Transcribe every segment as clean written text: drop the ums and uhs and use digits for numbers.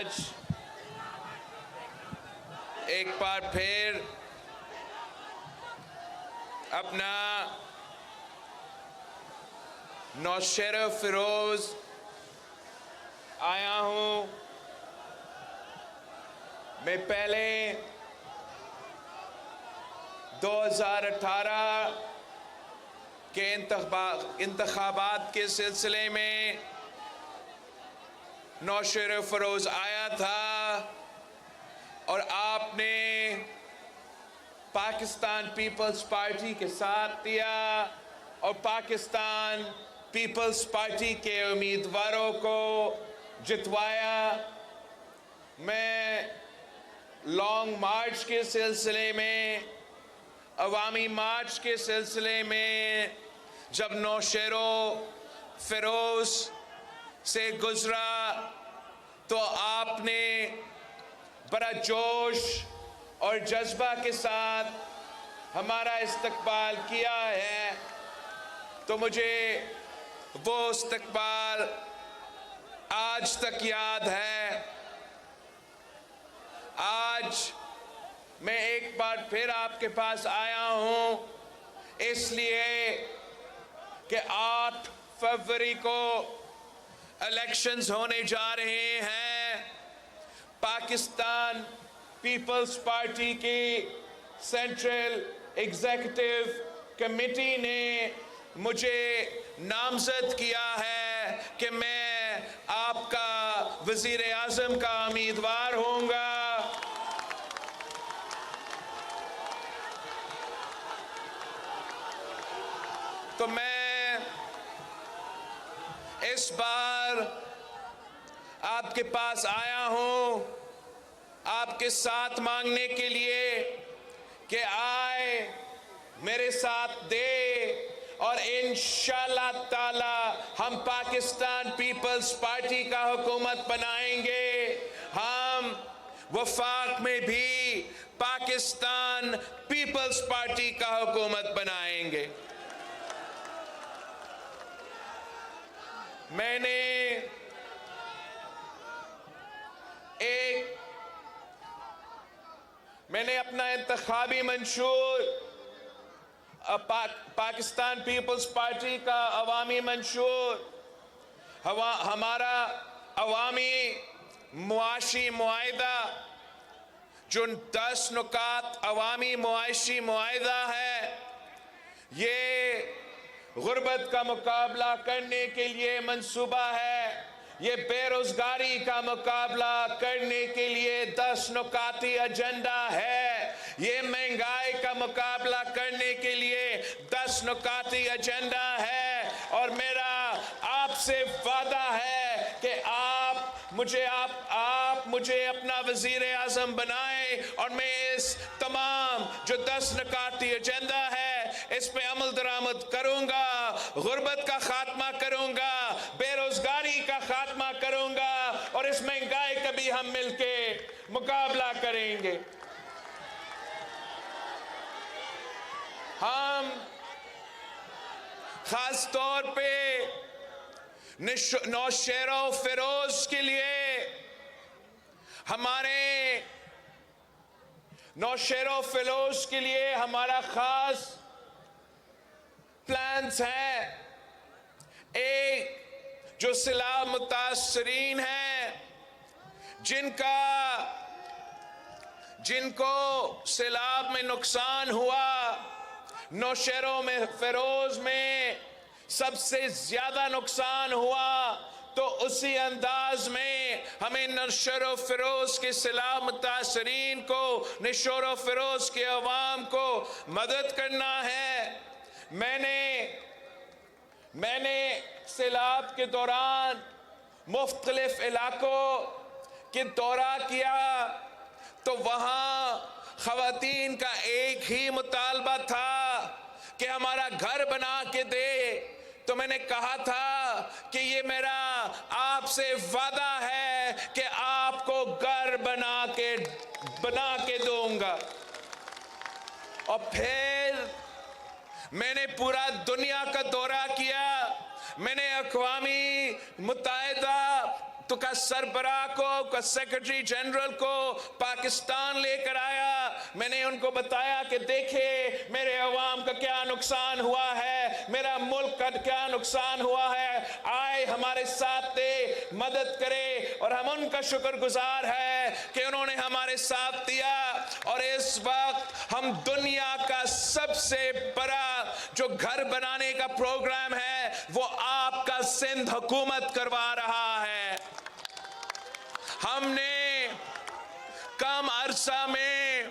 आज एक बार फिर अपना नौशेरा फिरोज आया हूँ। मैं पहले 2018 के इंतखाबात के सिलसिले में नौशेरा फिरोज आया था और आपने पाकिस्तान पीपल्स पार्टी के साथ दिया और पाकिस्तान पीपल्स पार्टी के उम्मीदवारों को जितवाया। मैं लॉन्ग मार्च के सिलसिले में, अवामी मार्च के सिलसिले में जब नौशेरा फिरोज से गुजरा तो आपने बड़ा जोश और जज्बा के साथ हमारा इस्तकबाल किया है। तो मुझे वो इस्तकबाल आज तक याद है। आज मैं एक बार फिर आपके पास आया हूं इसलिए कि 8 फरवरी को इलेक्शंस होने जा रहे हैं। पाकिस्तान पीपल्स पार्टी की सेंट्रल एग्जीक्यूटिव कमेटी ने मुझे नामजद किया है कि मैं आपका वजीर आज़म का उम्मीदवार होऊंगा। तो मैं इस बार आपके पास आया हूं आपके साथ मांगने के लिए कि आए मेरे साथ दे और इंशाअल्लाह ताला हम पाकिस्तान पीपल्स पार्टी का हुकूमत बनाएंगे। हम वफाक में भी पाकिस्तान पीपल्स पार्टी का हुकूमत बनाएंगे। मैंने अपना इंतखाबी मंशूर पाकिस्तान पीपल्स पार्टी का अवामी मंशूर, हमारा अवामी मुआशी मुआहिदा जो 10 नुकात अवामी मुआशी मुआहिदा है, ये गुर्बत का मुकाबला करने के लिए मंसूबा है। ये बेरोजगारी का मुकाबला करने के लिए 10 नुकाती एजेंडा है। ये महंगाई का मुकाबला करने के लिए 10 नुकाती एजेंडा है। और मेरा आपसे वादा है कि आप मुझे अपना वजीर आज़म बनाए और मैं इस तमाम जो 10 नुकाती एजेंडा है इस पे अमल दरामद करूंगा। गुर्बत का खात्मा करूंगा, बेरोजगारी का खात्मा करूंगा और इस महंगाई का भी हम मिलके मुकाबला करेंगे। हम खास तौर पे नौशेरा फिरोज के लिए, नौशेरा फिरोज के लिए हमारा खास प्लान्स हैं। एक जो सिला मुतासरीन हैं, जिनको सैलाब में नुकसान हुआ, नौशेरा में फिरोज में सबसे ज्यादा नुकसान हुआ, तो उसी अंदाज में हमें नौशेरा फिरोज के सैलाब मुतासरीन को, नौशेरा फिरोज के अवाम को मदद करना है। मैंने सैलाब के दौरान मुख्तलिफ इलाकों के दौरा किया तो वहाँ ख़वातीन का एक ही मुतालबा था कि हमारा घर बना के दे। तो मैंने कहा था कि ये मेरा आपसे वादा है कि आपको घर बना के दूंगा। और फिर मैंने पूरा दुनिया का दौरा किया। मैंने अक़वामी मुत्तहिदा तो का सरबराह को, का सेक्रेटरी जनरल को पाकिस्तान लेकर आया। मैंने उनको बताया कि देखे मेरे अवाम का क्या नुकसान हुआ है, मेरा मुल्क का क्या नुकसान हुआ है, आए हमारे साथ दे, मदद करे। और हम उनका शुक्रगुजार है कि उन्होंने हमारे साथ दिया। और इस वक्त हम दुनिया का सबसे बड़ा जो घर बनाने का प्रोग्राम है वो आपका सिंध हुकूमत करवा रहा है। हमने कम अरसा में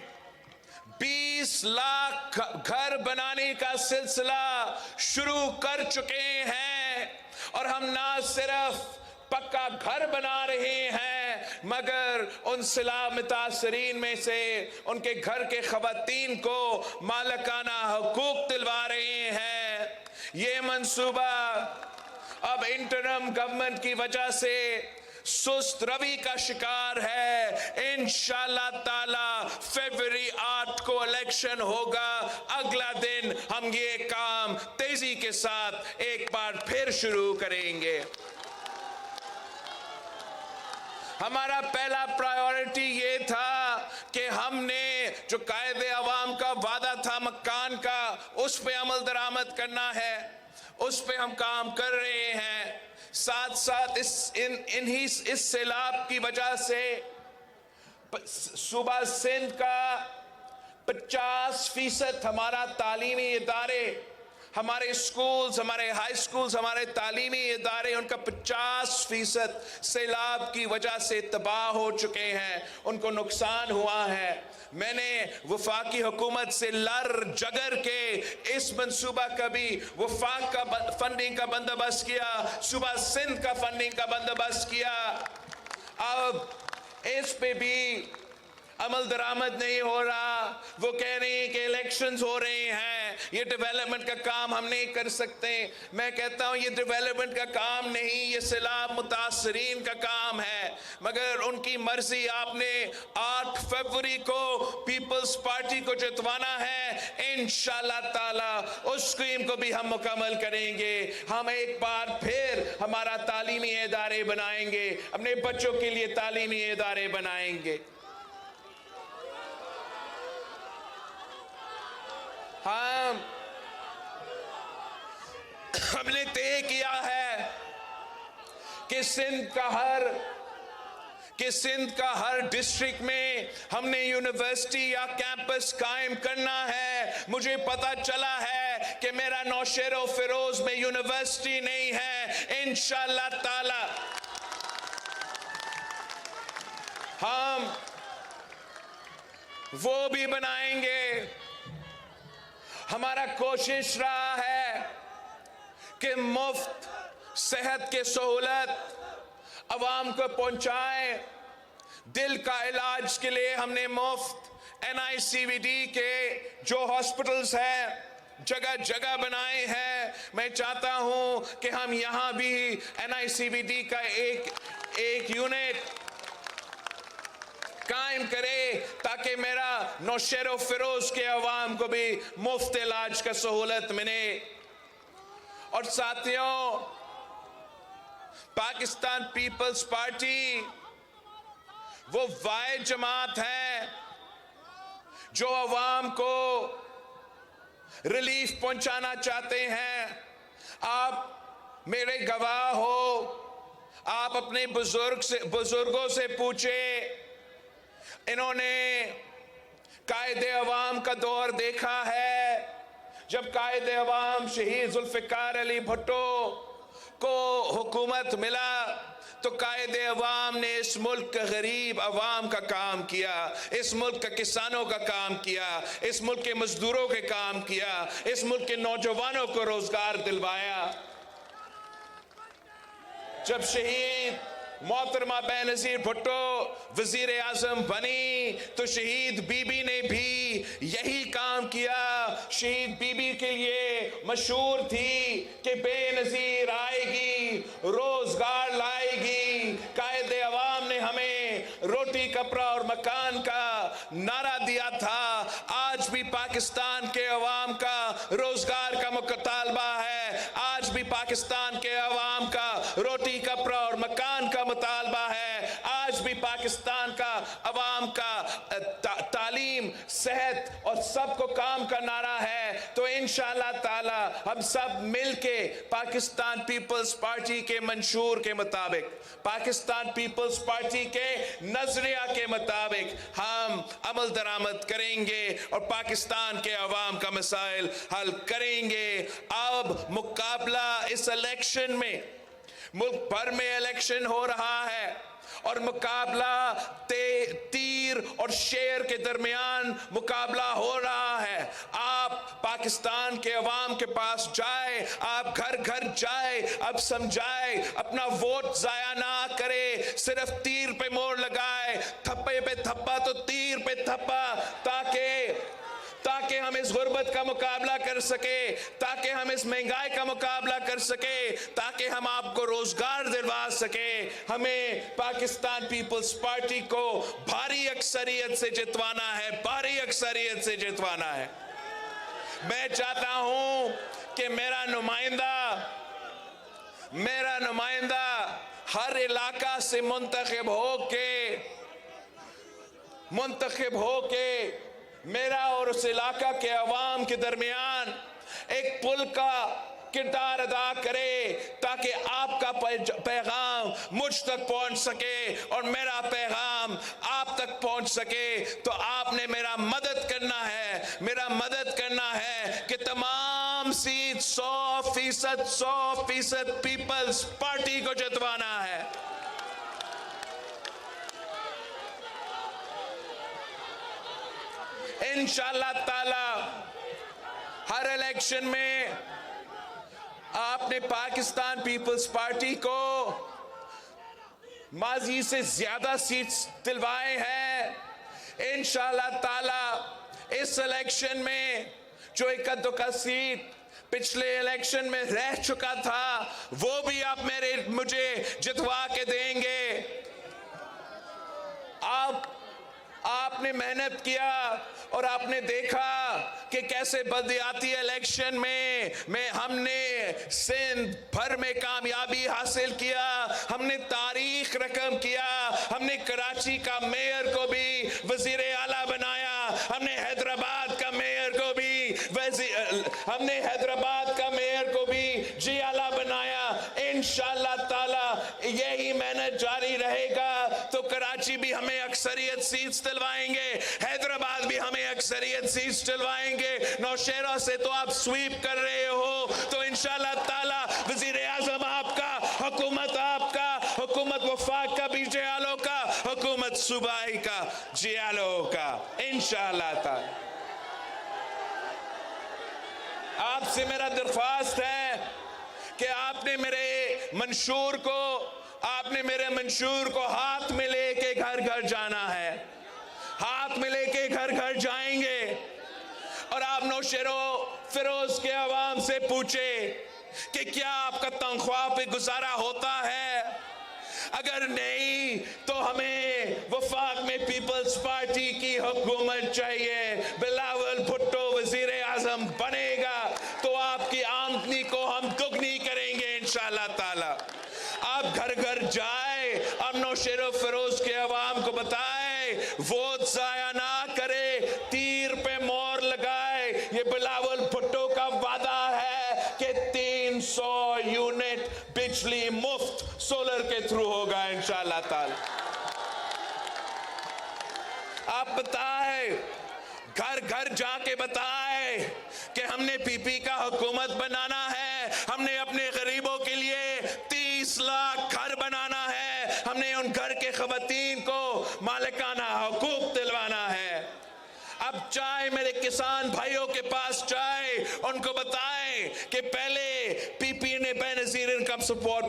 20 लाख घर बनाने का सिलसिला शुरू कर चुके हैं। और हम ना सिर्फ पक्का घर बना रहे हैं मगर उन सैलाब मुतासरीन में से उनके घर के खवातीन को मालिकाना हुकूक दिलवा रहे हैं। ये मंसूबा अब इंटरम गवर्नमेंट की वजह से सुस्त रवि का शिकार है। इंशाअल्लाह ताला फरवरी 8 को इलेक्शन होगा। अगला दिन हम ये काम तेजी के साथ एक बार फिर शुरू करेंगे। हमारा पहला प्रायोरिटी ये था कि हमने जो कायदे अवाम का वादा था मकान का, उस पे अमल दरामद करना है, उस पे हम काम कर रहे हैं। साथ साथ इस सैलाब की वजह से सूबा सिंध का 50% हमारा तालीमी इदारे, हमारे स्कूल्स, हमारे हाई स्कूल्स, हमारे तालीमी इदारे, उनका 50% सैलाब की वजह से तबाह हो चुके हैं, उनको नुकसान हुआ है। मैंने वफाकी हुकूमत से लर जगर के इस मंसूबा का भी वफाक का फंडिंग का बंदोबस्त किया, सूबा सिंध का फंडिंग का बंदोबस्त किया। अब इस पे भी अमल दरामद नहीं हो रहा। वो कह रहे हैं कि इलेक्शंस हो रहे हैं, ये डेवलपमेंट का काम हम नहीं कर सकते। मैं कहता हूँ ये डेवलपमेंट का काम नहीं, ये सैलाब मुतासरीन का काम है। मगर उनकी मर्जी, आपने 8 फरवरी को पीपल्स पार्टी को जितवाना है। इंशाअल्लाह ताला उस स्कीम को भी हम मुकम्मल करेंगे। हम एक बार फिर हमारा तालीमी इदारे बनाएंगे, अपने बच्चों के लिए तालीमी इदारे बनाएंगे। हमने तय किया है कि सिंध का हर डिस्ट्रिक्ट में हमने यूनिवर्सिटी या कैंपस कायम करना है। मुझे पता चला है कि मेरा नौशेरो फिरोज में यूनिवर्सिटी नहीं है। इंशाअल्लाह ताला हम वो भी बनाएंगे। हमारा कोशिश रहा है कि मुफ्त सेहत के सहूलत अवाम को पहुंचाएं। दिल का इलाज के लिए हमने मुफ्त NICVD के जो हॉस्पिटल्स हैं जगह जगह बनाए हैं। मैं चाहता हूं कि हम यहां भी NICVD का एक यूनिट कायम करे ताकि मेरा नौशेरो फिरोज के अवाम को भी मुफ्त इलाज का सहूलत मिले। और साथियों, पाकिस्तान पीपल्स पार्टी वो वाहिद जमात है जो अवाम को रिलीफ पहुंचाना चाहते हैं। आप मेरे गवाह हो, आप अपने बुजुर्गों से पूछे, इन्होंने कायदे अवाम का दौर देखा है। जब कायदे अवाम शहीद जुल्फिकार अली भुट्टो को हुकूमत मिला तो कायदे अवाम ने इस मुल्क के गरीब अवाम का काम किया, इस मुल्क के किसानों का काम किया, इस मुल्क के मजदूरों के काम किया, इस मुल्क के नौजवानों को रोजगार दिलवाया। जब शहीद मोहतरमा बेनज़ीर भुट्टो वजीर आजम बनी तो शहीद बीबी ने भी यही काम किया। शहीद बीबी के लिए मशहूर थी कि बेनज़ीर आएगी, रोजगार लाएगी। कायदे अवाम ने हमें रोटी कपड़ा और मकान का नारा दिया था। आज भी पाकिस्तान के अवाम का रोजगार का मुतालबा है, आज भी पाकिस्तान के अवाम का रोटी कपड़ा और मकान का मुतालबा पाकिस्तान का अवाम का तालीम, सेहत और सबको काम का नारा है। तो इंशाअल्लाह ताला हम सब मिलके पाकिस्तान पीपल्स पार्टी के मंशूर के मुताबिक, पाकिस्तान पीपल्स पार्टी के नजरिया के मुताबिक हम अमल दरामद करेंगे और पाकिस्तान के अवाम का मसाइल हल करेंगे। अब मुकाबला इस इलेक्शन में, मुल्क भर में इलेक्शन हो रहा है और मुकाबला तीर और शेर के दरमियान मुकाबला हो रहा है। आप पाकिस्तान के अवाम के पास जाए, आप घर घर जाए, अब समझाए, अपना वोट जाया ना करे, सिर्फ तीर पे मोड़ लगाए, थप्पे पे थप्पा तो तीर पे थप्पा, ताकि हम इस गुर्बत का मुकाबला कर सके, ताकि हम इस महंगाई का मुकाबला कर सके, ताकि हम आपको रोजगार दिलवा सके। हमें पाकिस्तान पीपल्स पार्टी को भारी अक्सरियत से जितवाना है, भारी अक्सरियत से जितवाना है। मैं चाहता हूं कि मेरा नुमाइंदा हर इलाका से मुंतखब होके मेरा और उस इलाका के अवाम के दरमियान एक पुल का किरदार अदा करे, ताकि आपका पैगाम मुझ तक पहुंच सके और मेरा पैगाम आप तक पहुंच सके। तो आपने मेरा मदद करना है कि तमाम सीट 100% पीपल्स पार्टी को जितवाना है। इंशाअल्लाह ताला हर इलेक्शन में आपने पाकिस्तान पीपल्स पार्टी को माजी से ज्यादा सीट्स दिलवाए हैं। इंशाअल्लाह ताला इस इलेक्शन में जो इक्का दुक्का सीट पिछले इलेक्शन में रह चुका था, वो भी आप मुझे जितवा के देंगे। आपने मेहनत किया और आपने देखा कि कैसे बलदियाती इलेक्शन में हमने सिंध भर में कामयाबी हासिल किया, हमने तारीख रकम किया, हमने कराची का मेयर को भी वजीर आला बनाया, हमने हैदराबाद का मेयर को भी जी आला बनाया। इंशाअल्लाह ताला यही मेहनत जारी रहेगा तो कराची भी हमें अक्सरियत सीट्स दिलवाएंगे, हैदराबाद भी हमें अक्सरियत सीट्स दिलवाएंगे। नौशेरा से तो आप स्वीप कर रहे हो, तो इंशाअल्लाह ताला वजीर आजम आपका, हुकूमत वफाक का भी जियालो का, हुकूमत सूबाई का जियालो का, इंशाअल्लाह ताला। आपसे मेरा दरख्वास्त है कि आपने मेरे मंशूर को हाथ में लेके घर घर जाना है, हाथ में लेके घर घर जाएंगे और आप नौशेरो फिरोज के अवाम से पूछे कि क्या आपका तनख्वाह पे गुजारा होता है। अगर नहीं तो हमें वफाक में पीपल्स पार्टी की हुकूमत चाहिए, बिलावल भुट्टो वजीर आजम बनेगा तो आपकी आमदनी को हम दुगनी करेंगे इंशाअल्लाह ताला। आप घर घर जाए, अब नौशेरो फिरोज के अवाम को बताए, वोट जाया ना करे, तीर पे मोहर लगाए। ये बिलावल भुट्टो का वादा है कि 300 यूनिट बिजली मुफ्त सोलर के थ्रू होगा इंशाअल्लाह ताला। आप बताए, घर घर जाके बताए कि हमने पीपी का हुकूमत बनाना है, हमने अपने गरीबों के लिए 30 लाख घर बनाना है, हमने उन घर के खवातीन को मालिकाना हुकूक दिलवाना है। अब चाहे मेरे किसान भाइयों के पास जाए, उनको बताएं कि पहले पीपी ने बेनजीर इनकम सपोर्ट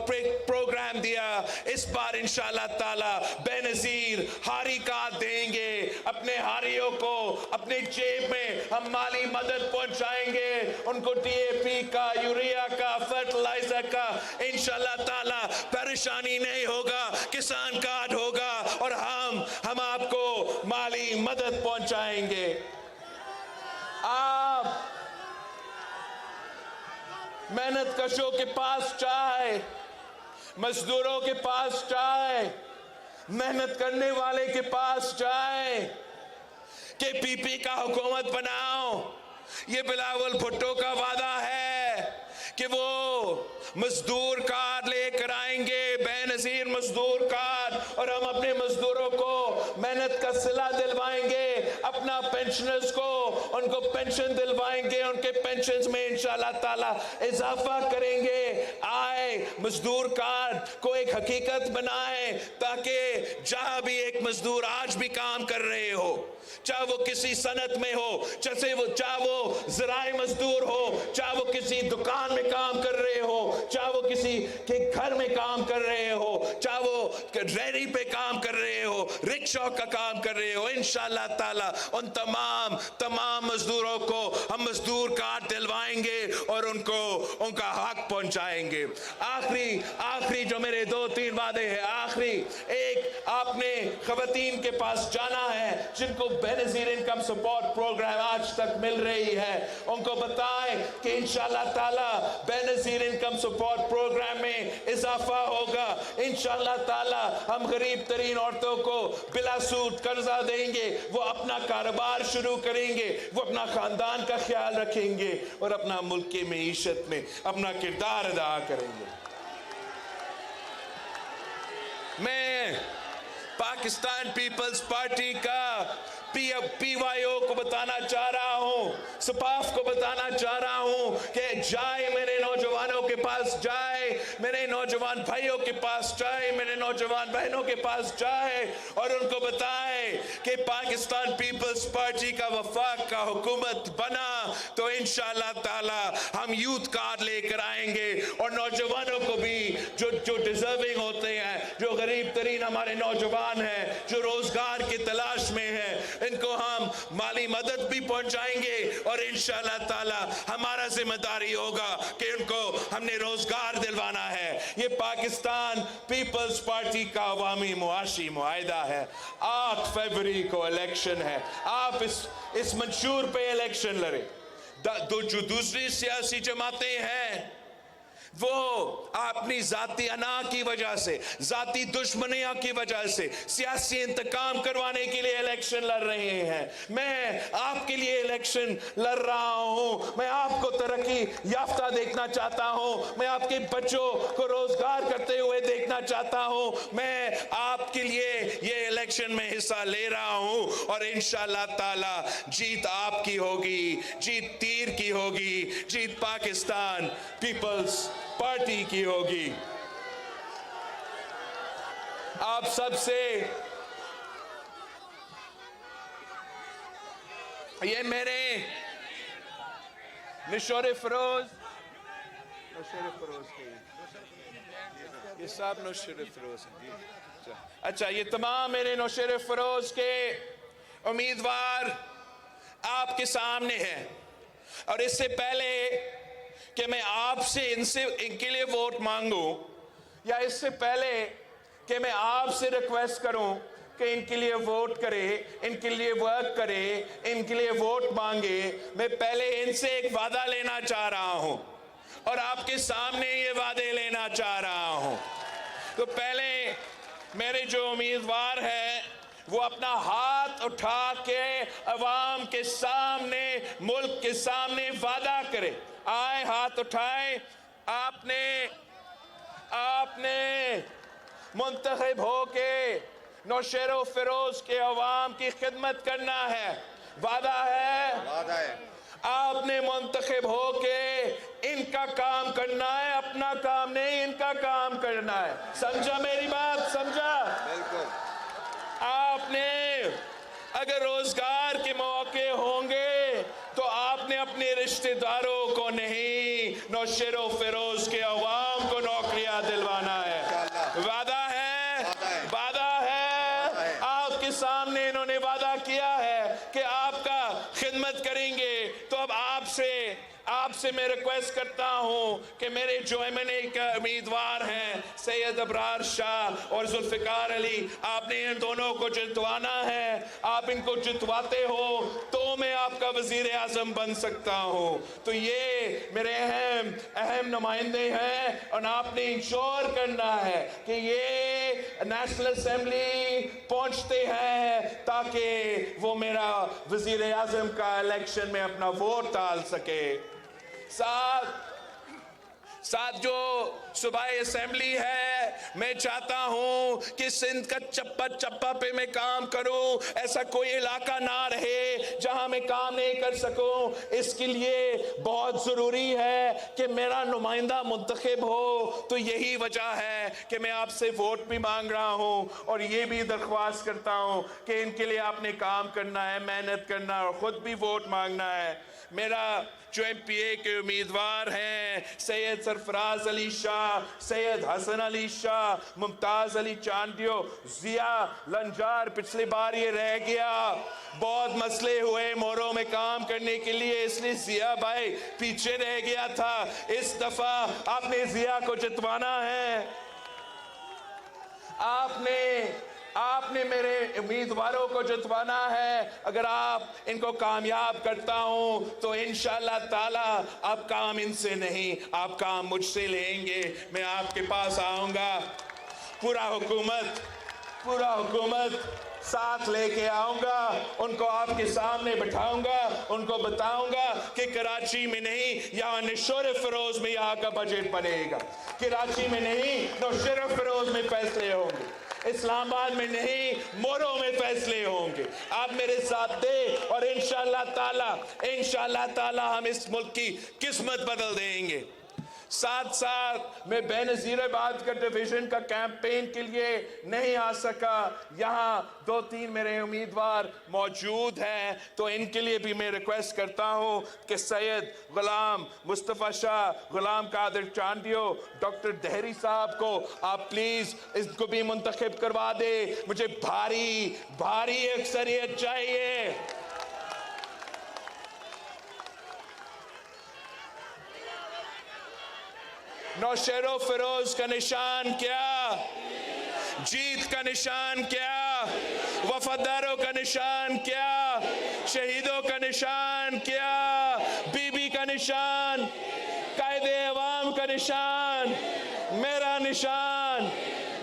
प्रोग्राम दिया, इस बार इंशाअल्लाह ताला बेनजीर हारी का देंगे। अपने हारियों को अपने जेब में हम माली मदद पहुंचाएंगे, उनको डीएपी का, यूरिया का, फर्टिलाइजर का इंशाअल्लाह ताला परेशानी नहीं होगा, किसान कार्ड होगा और हम आपको माली मदद पहुंचाएंगे। आप मेहनत कशों के पास चाहे, मजदूरों के पास चाहे, मेहनत करने वाले के पास जाए कि पीपी का हुकूमत बनाओ। ये बिलावल भुट्टो का वादा है कि वो मजदूर कार्ड लेकर आएंगे, बेनजीर मजदूर कार्ड, और हम अपने मजदूरों को मेहनत का सिला दिलवाएंगे, अपना पेंशनर्स को उनको पेंशन दिलवाएंगे, उनके पेंशन में इंशाल्लाह ताला इजाफा करेंगे। आए मजदूर कार्ड को एक हकीकत बनाए ताकि जहां भी एक मजदूर आज भी काम कर रहे हो, चाहे वो किसी सनत में हो, चाहे वो ज़राए मजदूर हो, चाहे वो किसी दुकान में काम कर रहे हो, चाहे वो किसी के घर में काम कर रहे हो, चाहे वो रेहड़ी पे काम कर रहे हो, रिक्शा का काम कर रहे हो, इंशाल्लाह ताला उन तमाम मजदूरों को हम मजदूर कार्ड दिलवाएंगे और उनको उनका हक पहुंचाएंगे। आखिरी जो मेरे 2-3 वादे हैं, आखिरी एक, आपने खवातीन के पास जाना है जिनको बेनजीर इनकम सपोर्ट प्रोग्राम आज तक मिल रही है, उनको बताएं कि इंशाल्लाह ताला बेनजीर इनकम सपोर्ट प्रोग्राम में इजाफा होगा। इंशाल्लाह ताला हम गरीब तरीन औरतों को बिला सूद कर्जा देंगे, वो अपना कारोबार शुरू करेंगे, वो अपना खानदान का ख्याल रखेंगे और अपना मुल्क की मईशत में अपना किरदार अदा करेंगे। मैं पाकिस्तान पीपल्स पार्टी का PYO को बताना चाह रहा हूं, सपाफ को बताना चाह रहा हूं कि जाए मेरे नौजवानों के पास, जाए मेरे नौजवान भाइयों के पास, जाए मेरे नौजवान बहनों के पास, जाए और उनको बताए कि पाकिस्तान पीपल्स पार्टी का वफाक का हुकूमत बना तो इंशाल्लाह ताला हम यूथ कार्ड लेकर आएंगे और नौजवानों को भी जो डिजर्विंग होते हैं, जो गरीब तरीन हमारे नौजवान हैं, जो रोजगार की तलाश में हैं, इनको हम माली मदद भी पहुंचाएंगे और इंशाल्लाह ताला हमारा जिम्मेदारी होगा कि उनको हमने रोजगार दिलवाना है। ये पाकिस्तान पीपल्स पार्टी का अवामी मुआशी मुआहिदा है। 8 फरवरी को इलेक्शन है, आप इस मंशूर पे इलेक्शन लड़े। जो दूसरी सियासी जमातें हैं वो अपनी जाती अना की वजह से, जाती दुश्मनियां की वजह से सियासी इंतकाम करवाने के लिए इलेक्शन लड़ रहे हैं। मैं आपके लिए इलेक्शन लड़ रहा हूं, मैं आपको तरक्की याफ्ता देखना चाहता हूं, मैं आपके बच्चों को रोजगार करते हुए देखना चाहता हूं, मैं आपके लिए ये इलेक्शन में हिस्सा ले रहा हूं और इंशाल्लाह ताला जीत आपकी होगी, जीत तीर की होगी, जीत पाकिस्तान पीपल्स पार्टी की होगी। आप सबसे ये मेरे नशोर फरोज ये सब नशोर फरोज हैं। अच्छा, ये तमाम मेरे नशोर फरोज के उम्मीदवार आपके सामने हैं और इससे पहले कि मैं आपसे इनके लिए वोट मांगूं या इससे पहले कि मैं आपसे रिक्वेस्ट करूं कि इनके लिए वोट करें, इनके लिए वर्क करें, इनके लिए वोट मांगे, मैं पहले इनसे एक वादा लेना चाह रहा हूं और आपके सामने ये वादे लेना चाह रहा हूं। तो पहले मेरे जो उम्मीदवार हैं वो अपना हाथ उठा के अवाम के सामने, मुल्क के सामने वादा करे। आए, हाथ उठाए। आपने मुंतखब होके नौशेरो फिरोज के अवाम की खिदमत करना है। वादा है। आपने मुंतखब होके इनका काम करना है, अपना काम नहीं, इनका काम करना है। समझा मेरी बात? समझा? बिल्कुल। आपने अगर रोजगार के मौके होंगे तो आपने अपने रिश्तेदारों को नहीं, नौशेरो फिरोज के अवाम को नौकरियां दिलवाना है। वादा है। आपके सामने इन्होंने वादा किया है कि आपका खिदमत करेंगे, तो अब आप आपसे मैं रिक्वेस्ट करता हूँ कि मेरे जो एमएनए के उम्मीदवार हैं सैयद अबरार शाह और जुल्फिकार अली, आपने इन दोनों को जितवाना है। आप इनको जितवाते हो तो मैं आपका वजीर आजम बन सकता हूँ। तो ये मेरे अहम नुमाइंदे हैं और आपने इंश्योर करना है कि ये नेशनल असेंबली पहुंचते हैं ताकि वो मेरा वजीर आजम का इलेक्शन में अपना वोट डाल सके। साथ जो सूबाई असेंबली है, मैं चाहता हूं कि सिंध का चप्पा चप्पा पे मैं काम करूं, ऐसा कोई इलाका ना रहे जहां मैं काम नहीं कर सकूं। इसके लिए बहुत ज़रूरी है कि मेरा नुमाइंदा मुंतखब हो। तो यही वजह है कि मैं आपसे वोट भी मांग रहा हूं और ये भी दरख्वास्त करता हूं कि इनके लिए आपने काम करना है, मेहनत करना और ख़ुद भी वोट मांगना है। मेरा जो MPA के उम्मीदवार हैं सैयद सरफराज अली शाह, सैयद हसन अली शाह, मुमताज़ अली चांदियो, जिया लंजार, पिछली बार ये रह गया, बहुत मसले हुए मोरों में काम करने के लिए, इसलिए जिया भाई पीछे रह गया था। इस दफा आपने जिया को जितवाना है। आपने मेरे उम्मीदवारों को जितवाना है। अगर आप इनको कामयाब करता हूं तो इंशाअल्लाह ताला आप काम इनसे नहीं, आप काम मुझसे लेंगे। मैं आपके पास आऊंगा, पूरा हुकूमत साथ लेके आऊंगा, उनको आपके सामने बैठाऊंगा, उनको बताऊंगा कि कराची में नहीं, यहाँ नौशेरा फिरोज में यहाँ का बजट बनेगा। कराची में नहीं, नौशेरा फिरोज में फैसले होंगे। इस्लामाबाद में नहीं, मोरों में फैसले होंगे। आप मेरे साथ दे और इंशाअल्लाह ताला हम इस मुल्क की किस्मत बदल देंगे। साथ साथ मैं बेनज़ीराबाद का डिवीज़न का कैंपेन के लिए नहीं आ सका। यहाँ 2-3 मेरे उम्मीदवार मौजूद हैं, तो इनके लिए भी मैं रिक्वेस्ट करता हूँ कि सैयद गुलाम मुस्तफ़ा शाह, गुलाम कादिर चांदियो, डॉक्टर दहरी साहब को आप प्लीज़ इसको भी मुंतखब करवा दे। मुझे भारी अक्सरियत चाहिए। नौशेरा फिरोज का निशान क्या? जीत का निशान क्या? वफादारों का निशान क्या? शहीदों का निशान क्या? बीबी का निशान, कायदे अवाम का निशान, मेरा निशान।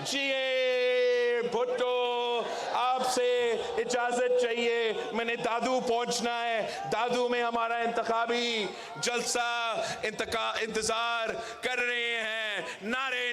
जिए भुट्टो, आपसे इजाजत चाहिए, मैंने दादू पहुंचना है। दादू में हमारा इंतखाबी जलसा इंतजार कर रहे हैं। नारे